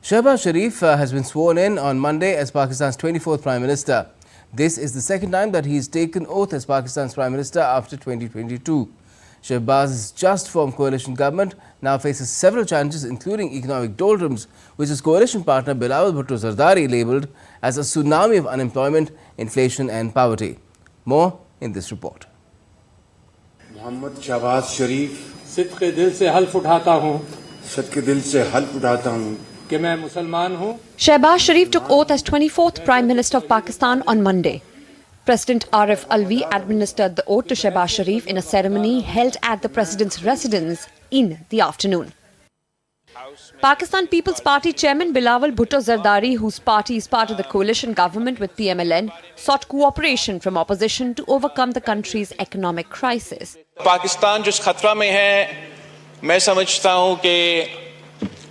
Shehbaz Sharif has been sworn in on Monday as Pakistan's 24th Prime Minister. This is the second time that he has taken oath as Pakistan's Prime Minister after 2022. Shehbaz's just formed coalition government now faces several challenges, including economic doldrums, which his coalition partner Dayal Zardari labelled as a tsunami of unemployment, inflation and poverty. More in this report. Mohammad Shahbaz शरीफ सिद्क़ दिल से हल्फ उठाता हूँ सच्चे दिल से हल्फ उठाता हूँ कि मैं मुसलमान हूँ. Shehbaz Sharif took oath as 24th Prime Minister of Pakistan on Monday. President Arif Alvi administered the oath to Shehbaz Sharif in a ceremony held at the President's residence in the afternoon. Pakistan People's Party Chairman Bilawal Bhutto Zardari, whose party is part of the coalition government with PMLN, sought cooperation from opposition to overcome the country's economic crisis. Pakistan जिस खतरा में है, मैं समझता हूं कि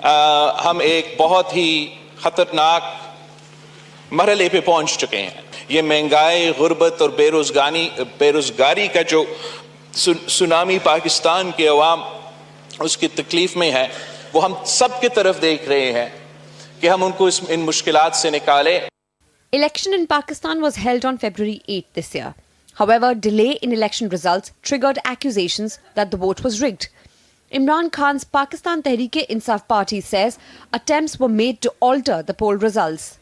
हम एक बहुत ही खतरनाक मरहले पे पहुंच चुके हैं. ये महंगाई, गुर्बत और बेरोजगारी का जो सुनामी पाकिस्तान के अवाम उसकी तकलीफ में है, वो हम सब की तरफ देख रहे हैं कि हम उनको इन मुश्किलात से निकालें. Election in Pakistan was held on February 8 this year. However, delay in election results triggered accusations that the vote was rigged. Imran Khan's Pakistan Tehreek-e-Insaf party says attempts were made to alter the poll results.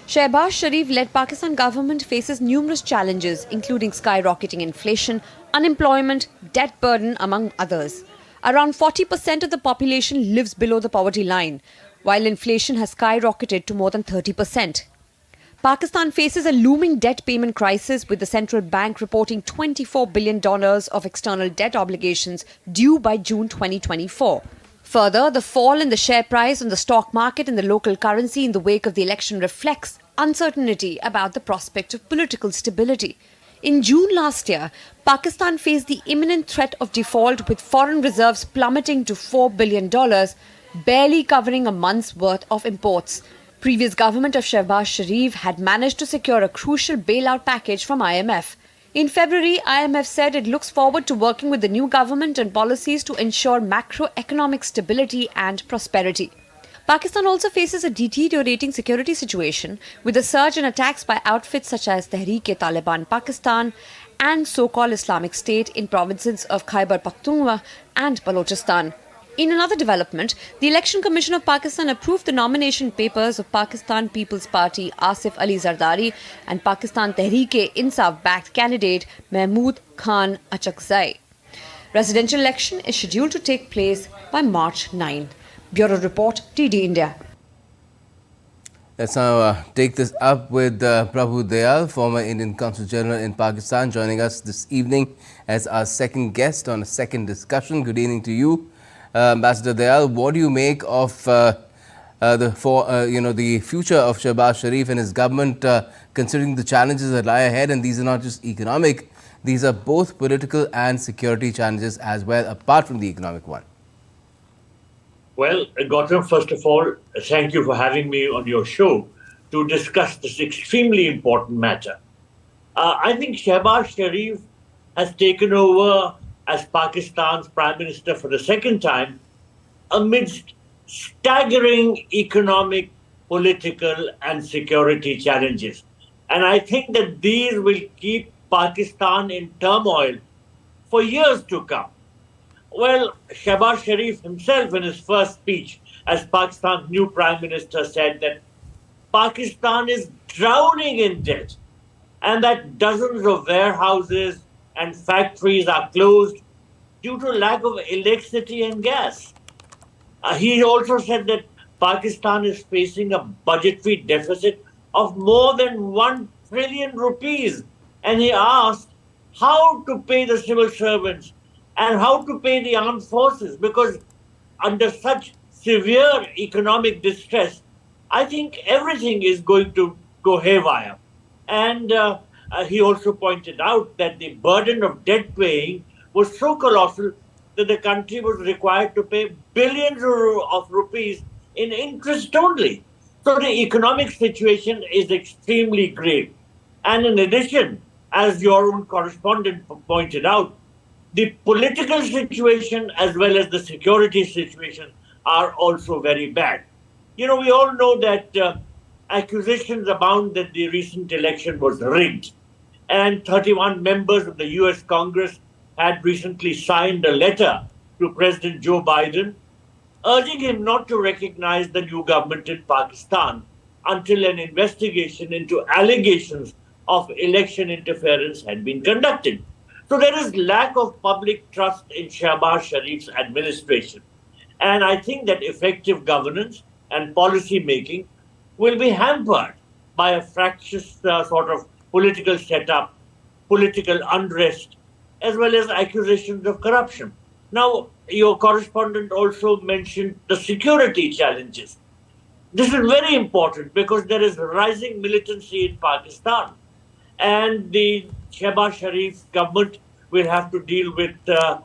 Shehbaz Sharif-led Pakistan government faces numerous challenges, including skyrocketing inflation, unemployment, debt burden, among others. Around 40% of the population lives below the poverty line, while inflation has skyrocketed to more than 30%. Pakistan faces a looming debt payment crisis, with the central bank reporting $24 billion of external debt obligations due by June 2024. Further, the fall in the share price on the stock market and the local currency in the wake of the election reflects uncertainty about the prospect of political stability. In June last year, Pakistan faced the imminent threat of default, with foreign reserves plummeting to $4 billion, barely covering a month's worth of imports. Previous government of Shehbaz Sharif had managed to secure a crucial bailout package from IMF. In February, IMF said it looks forward to working with the new government on policies to ensure macroeconomic stability and prosperity. Pakistan also faces a deteriorating security situation, with a surge in attacks by outfits such as Tehreek-e-Taliban Pakistan and so-called Islamic State in provinces of Khyber Pakhtunkhwa and Balochistan. In another development, the Election Commission of Pakistan approved the nomination papers of Pakistan People's Party Asif Ali Zardari and Pakistan Tehreek-e-Insaf-backed candidate Mahmood Khan Achakzai. Presidential election is scheduled to take place by March 9. Bureau Report, TD India. Let's now take this up with Prabhu Dayal, former Indian Consul General in Pakistan, joining us this evening as our second guest on a second discussion. Good evening to you. Ambassador Dayal, what do you make of the future of Shehbaz Sharif and his government, considering the challenges that lie ahead? And these are not just economic; these are both political and security challenges as well, apart from the economic one. Well, Gautam, first of all, thank you for having me on your show to discuss this extremely important matter. I think Shehbaz Sharif has taken over as Pakistan's Prime Minister for the second time amidst staggering economic, political and security challenges. And I think that these will keep Pakistan in turmoil for years to come. Well, Shehbaz Sharif himself in his first speech as Pakistan's new Prime Minister said that Pakistan is drowning in debt and that dozens of warehouses and factories are closed due to lack of electricity and gas. He also said that Pakistan is facing a budgetary deficit of more than 1 trillion rupees. And he asked how to pay the civil servants and how to pay the armed forces, because under such severe economic distress, I think everything is going to go haywire. And he also pointed out that the burden of debt paying was so colossal that the country was required to pay billions of rupees in interest only. So the economic situation is extremely grave. And in addition, as your own correspondent pointed out, the political situation as well as the security situation are also very bad. We all know that accusations abound that the recent election was rigged. And 31 members of the US Congress had recently signed a letter to President Joe Biden urging him not to recognize the new government in Pakistan until an investigation into allegations of election interference had been conducted. So there is lack of public trust in Shehbaz Sharif's administration. And I think that effective governance and policy making will be hampered by a fractious sort of political setup, political unrest, as well as accusations of corruption. Now, your correspondent also mentioned the security challenges. This is very important because there is rising militancy in Pakistan, and the Shehbaz Sharif government will have to deal with the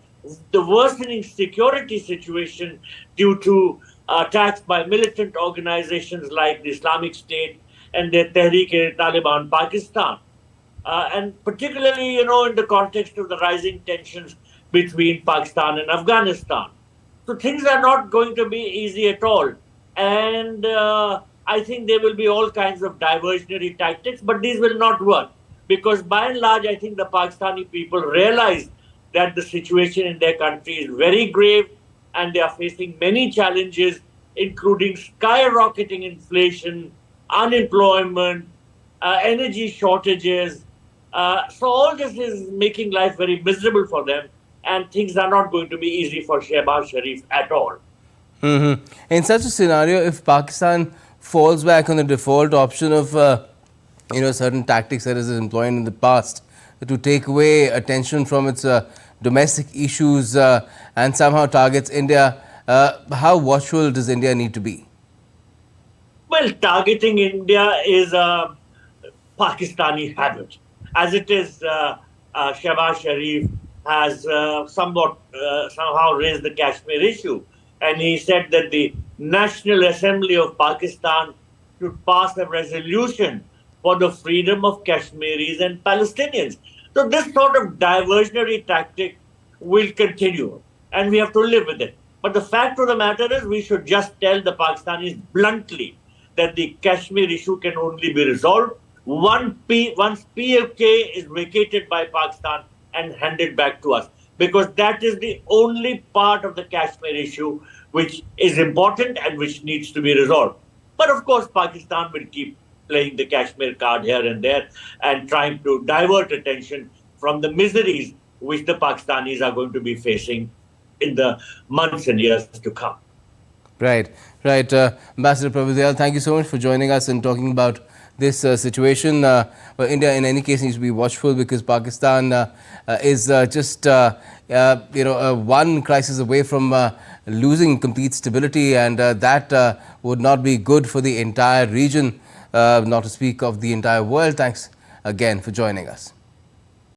worsening security situation due to attacks by militant organizations like the Islamic State and the Tehreek-e-Taliban Pakistan. And particularly, in the context of the rising tensions between Pakistan and Afghanistan. So things are not going to be easy at all. And I think there will be all kinds of diversionary tactics, but these will not work. Because by and large, I think the Pakistani people realize that the situation in their country is very grave and they are facing many challenges, including skyrocketing inflation, unemployment, energy shortages. So all this is making life very miserable for them, and things are not going to be easy for Shehbaz Sharif at all. In such a scenario, if Pakistan falls back on the default option of certain tactics that it has employed in the past to take away attention from its domestic issues and somehow targets India, how watchful does India need to be? Well, targeting India is a Pakistani habit. As it is, Shehbaz Sharif has somehow raised the Kashmir issue. And he said that the National Assembly of Pakistan should pass a resolution for the freedom of Kashmiris and Palestinians. So this sort of diversionary tactic will continue, and we have to live with it. But the fact of the matter is we should just tell the Pakistanis bluntly that the Kashmir issue can only be resolved once POK is vacated by Pakistan and handed back to us. Because that is the only part of the Kashmir issue which is important and which needs to be resolved. But of course, Pakistan will keep playing the Kashmir card here and there and trying to divert attention from the miseries which the Pakistanis are going to be facing in the months and years to come. Right. Ambassador Prabhu Dayal, thank you so much for joining us and talking about this situation. Well, India, in any case, needs to be watchful because Pakistan is just one crisis away from losing complete stability, and that would not be good for the entire region, not to speak of the entire world. Thanks again for joining us.